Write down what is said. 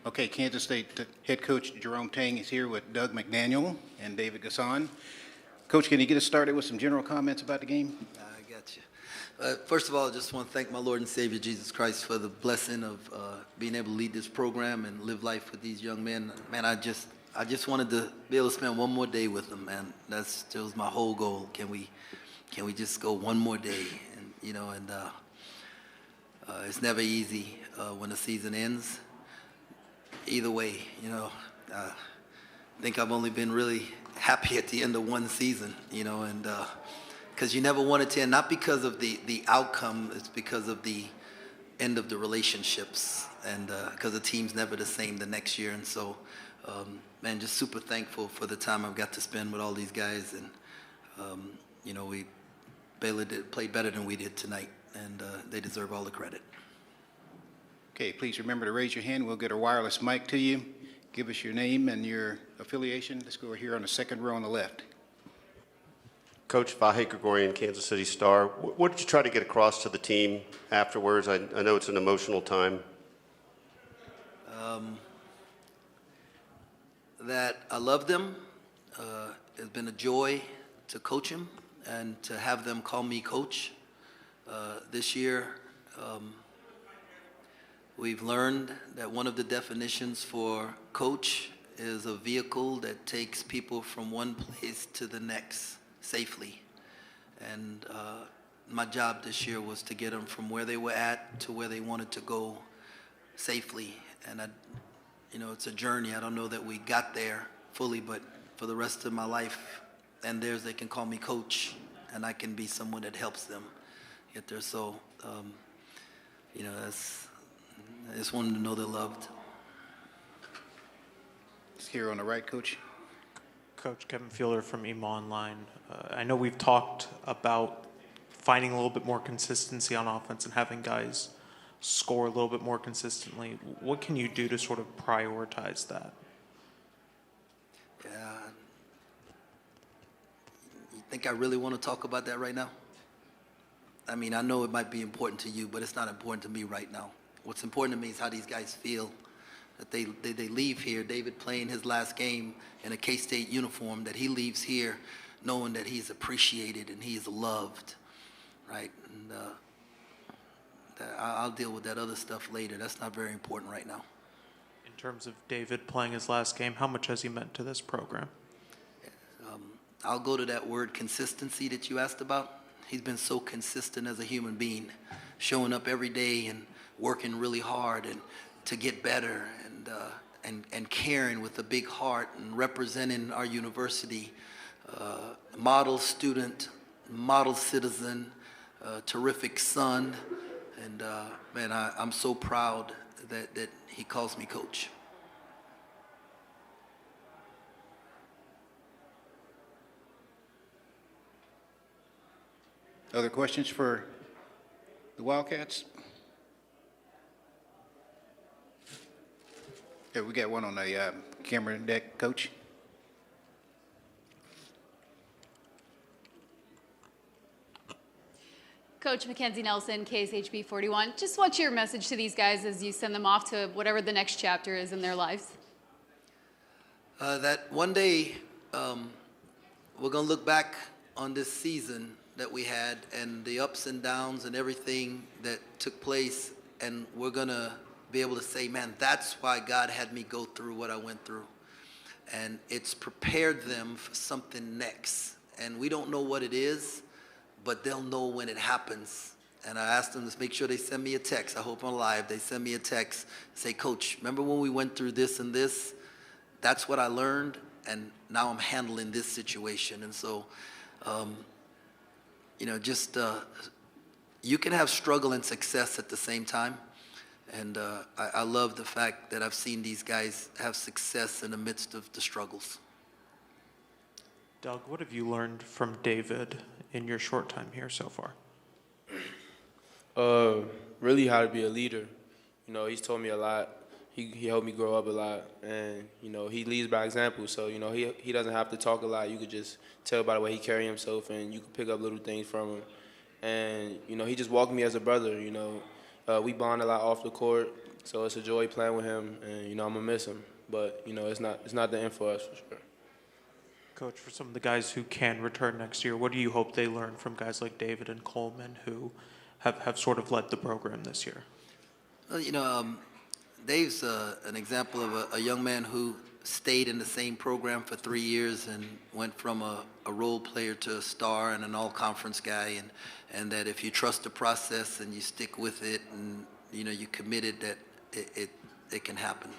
Okay, Kansas State head coach Jerome Tang is here with Dug McDaniel and David Gasan. Coach, can you get us started with some general comments about the game? I got you. First of all, I just want to thank my Lord and Savior Jesus Christ for the blessing of being able to lead this program and live life with these young men. Man, I just wanted to be able to spend one more day with them, man. That was my whole goal. Can we just go one more day? And it's never easy when the season ends. Either way, I think I've only been really happy at the end of one season, and because you never wanted to end, not because of the outcome, it's because of the end of the relationships, and because the team's never the same the next year. And so, man, just super thankful for the time I've got to spend with all these guys. And, Baylor played better than we did tonight, and they deserve all the credit. Okay, please remember to raise your hand. We'll get a wireless mic to you. Give us your name and your affiliation. Let's go here on the second row on the left. Coach Vahe Gregorian, Kansas City Star. What did you try to get across to the team afterwards? I know it's an emotional time. That I love them. It's been a joy to coach them and to have them call me coach. This year, we've learned that one of the definitions for coach is a vehicle that takes people from one place to the next safely. And my job this year was to get them from where they were at to where they wanted to go safely. And it's a journey. I don't know that we got there fully, but for the rest of my life and theirs, they can call me coach, and I can be someone that helps them get there. So, I just want them to know they're loved. It's here on the right, Coach. Coach, Kevin Fielder from EMA Online. I know we've talked about finding a little bit more consistency on offense and having guys score a little bit more consistently. What can you do to sort of prioritize that? Yeah. You think I really want to talk about that right now? I mean, I know it might be important to you, but it's not important to me right now. What's important to me is how these guys feel, that they leave here. David playing his last game in a K-State uniform, that he leaves here knowing that he's appreciated and he is loved, right? And I'll deal with that other stuff later. That's not very important right now. In terms of David playing his last game, how much has he meant to this program? I'll go to that word consistency that you asked about. He's been so consistent as a human being, showing up every day and working really hard and to get better, and caring with a big heart and representing our university. Model student, model citizen, terrific son, and man, I'm so proud that he calls me coach. Other questions for the Wildcats? Yeah, we got one on the camera deck, Coach. Coach Mackenzie Nelson, KSHB 41. Just what's your message to these guys as you send them off to whatever the next chapter is in their lives? That one day we're going to look back on this season that we had and the ups and downs and everything that took place, and we're going to be able to say, man, that's why God had me go through what I went through. And it's prepared them for something next. And we don't know what it is, but they'll know when it happens. And I asked them to make sure they send me a text. I hope I'm live. They send me a text, say, Coach, remember when we went through this and this? That's what I learned, and now I'm handling this situation. And so, you can have struggle and success at the same time. And I love the fact that I've seen these guys have success in the midst of the struggles. Doug, what have you learned from David in your short time here so far? Really how to be a leader. He's told me a lot. He helped me grow up a lot, and he leads by example. So he doesn't have to talk a lot. You could just tell by the way he carry himself, and you could pick up little things from him. And he just walked me as a brother. We bond a lot off the court. So it's a joy playing with him, and, you know, I'm going to miss him. But, you know, it's not the end for us for sure. Coach, for some of the guys who can return next year, what do you hope they learn from guys like David and Coleman who have sort of led the program this year? Well, you know, Dave's an example of a young man who stayed in the same program for 3 years and went from a role player to a star and an all-conference guy, and that if you trust the process and you stick with it and, you know, you're committed, that it can happen.